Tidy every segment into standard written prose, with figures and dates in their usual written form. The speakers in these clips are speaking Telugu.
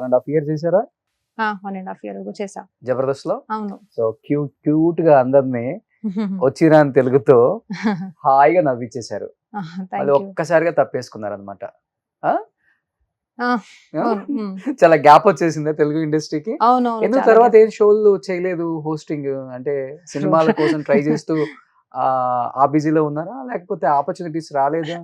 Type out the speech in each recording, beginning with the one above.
1.5 ఇయర్ చేశారా 1.5 year చేసా. జబర్దస్త్ లో? అవును. సో క్యూట్ గా అందరినీ వచ్చిన తెలుగుతో హాయిగా నవ్వించేశారు. మళ్ళీ ఒక్కసారిగా తప్పేసుకున్నారు అనమాట. చాలా గ్యాప్ వచ్చేసిందా తెలుగు ఇండస్ట్రీకి? ఎందుకు తర్వాత ఏం షోలు చేయలేదు హోస్టింగ్ అంటే సినిమాల కోసం ట్రై చేస్తూ ఆ బిజీలో ఉన్నారా లేకపోతే ఆపర్చునిటీస్ రాలేదా?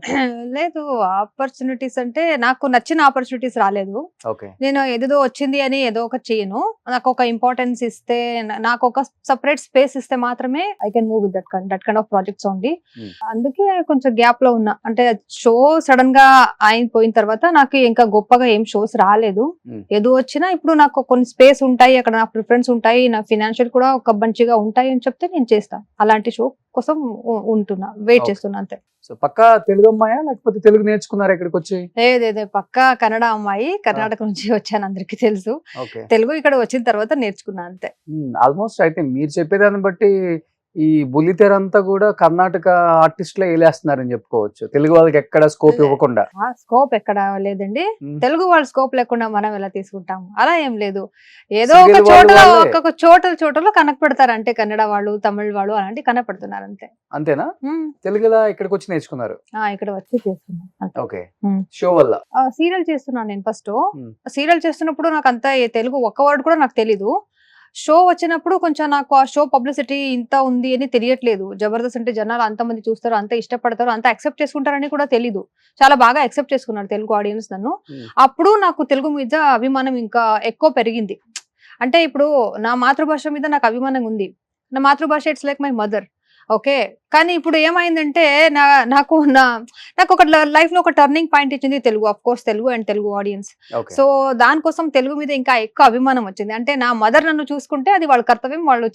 లేదు, ఆపర్చునిటీస్ అంటే నాకు నచ్చిన ఆపర్చునిటీస్ రాలేదు. ఓకే. నేను ఏదో వచ్చింది అని ఏదో ఒకటి చేయను. నాకు ఒక ఇంపార్టెన్స్ ఇస్తే, నాకు ఒక సెపరేట్ స్పేస్ ఇస్తే మాత్రమే I can move with that kind of projects only. అందుకే కొంచెం గ్యాప్ లో ఉన్నా. అంటే షో సడన్ గా అయిపోయిన తర్వాత నాకు ఇంకా గొప్పగా ఏం షోస్ రాలేదు. ఏదో వచ్చినా ఇప్పుడు నాకు కొన్ని స్పేస్ ఉంటాయి, అక్కడ నా ప్రిఫరెన్స్ ఉంటాయి, నా ఫినాన్షియల్ కూడా ఒక మంచిగా ఉంటాయి అని చెప్తే నేను చేస్తాను. అలాంటి షో కోసం ఉంటున్నా, వెయిట్ చేస్తున్నా అంతే. సో పక్కా తెలుగు అమ్మాయా లేకపోతే తెలుగు నేర్చుకున్నారా ఇక్కడికి వచ్చి? లేదే, పక్కా కన్నడ అమ్మాయి. కర్ణాటక నుంచి వచ్చాను, అందరికి తెలుసు. తెలుగు ఇక్కడ వచ్చిన తర్వాత నేర్చుకున్నా అంతే. ఆల్మోస్ట్ అయితే మీరు చెప్పేదాన్ని బట్టి ఈ బుల్లితెర అంతా కూడా కర్ణాటక ఆర్టిస్టులే ఏలేస్తున్నారని చెప్పుకోవచ్చు, తెలుగు వాళ్ళకి ఎక్కడ స్కోప్ ఇవ్వకుండా. స్కోప్ ఎక్కడ లేదండి, తెలుగు వాళ్ళు స్కోప్ లేకుండా మనం ఎలా తీసుకుంటాము? అలా ఏం లేదు. ఏదో ఒక చోటలో ఒక్కొక్క చోటలో కనపడతారు, అంటే కన్నడ వాళ్ళు, తమిళ వాళ్ళు అలాంటి కనపడుతున్నారు అంతే. అంతేనా? తెలుగులా ఇక్కడికి వచ్చి నేర్చుకున్నారు? ఇక్కడ వచ్చి చేస్తున్నాను. ఓకే. షో వల్ల సీరియల్ చేస్తున్నాను నేను. ఫస్ట్ సీరియల్ చేస్తున్నప్పుడు నాకు అంత తెలుగు ఒక్క వర్డ్ కూడా నాకు తెలీదు. షో వచ్చినప్పుడు కొంచెం నాకు ఆ షో పబ్లిసిటీ ఇంత ఉంది అని తెలియట్లేదు. జబర్దస్త్ అంటే జనాలు అంతమంది చూస్తారు, అంత ఇష్టపడతారు, అంత యాక్సెప్ట్ చేసుకుంటారని కూడా తెలీదు. చాలా బాగా యాక్సెప్ట్ చేసుకున్నారు తెలుగు ఆడియన్స్ నన్ను. అప్పుడు నాకు తెలుగు మీద అభిమానం ఇంకా ఎక్కువ పెరిగింది. అంటే ఇప్పుడు నా మాతృభాష మీద నాకు అభిమానం ఉంది. నా మాతృభాష it's like my mother. Okay. కానీ ఇప్పుడు ఏమైందంటే నాకు ఒక లైఫ్ లో ఒక టర్నింగ్ పాయింట్ ఇచ్చింది Telugu. Of course Telugu and Telugu audience. So దానికోసం తెలుగు మీద ఇంకా ఎక్కువ అభిమానం వచ్చింది. అంటే నా మదర్ నన్ను చూసుకుంటే అది వాళ్ళ కర్తవ్యం, వాళ్ళు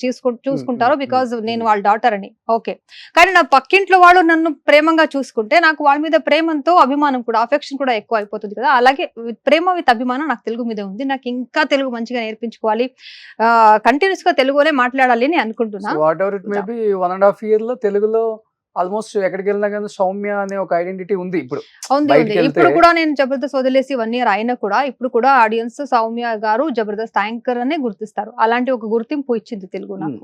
చూసుకుంటారు, బికాజ్ నేను వాళ్ళ డాటర్ అని. ఓకే. కానీ నా పక్కింట్లో వాళ్ళు నన్ను ప్రేమంగా చూసుకుంటే నాకు వాళ్ళ మీద ప్రేమంతో అభిమానం కూడా, అఫెక్షన్ కూడా ఎక్కువ అయిపోతుంది కదా. అలాగే ప్రేమ విత్ అభిమానం నాకు తెలుగు మీద ఉంది. నాకు ఇంకా తెలుగు మంచిగా నేర్పించుకోవాలి, కంటిన్యూస్ గా తెలుగులోనే మాట్లాడాలి అని అనుకుంటున్నా. 1.5 year లో తెలుగులో ఆల్మోస్ట్ ఎక్కడికి వెళ్ళినా కానీ సౌమ్య అనే ఒక ఐడెంటిటీ ఉంది. ఇప్పుడు ఇప్పుడు కూడా నేను జబర్దస్త్ వదిలేసి 1 year అయినా కూడా ఇప్పుడు కూడా ఆడియన్స్ సౌమ్య గారు జబర్దస్త్ యాంకర్ అనే గుర్తిస్తారు. అలాంటి ఒక గుర్తింపు ఇచ్చింది తెలుగు నాకు.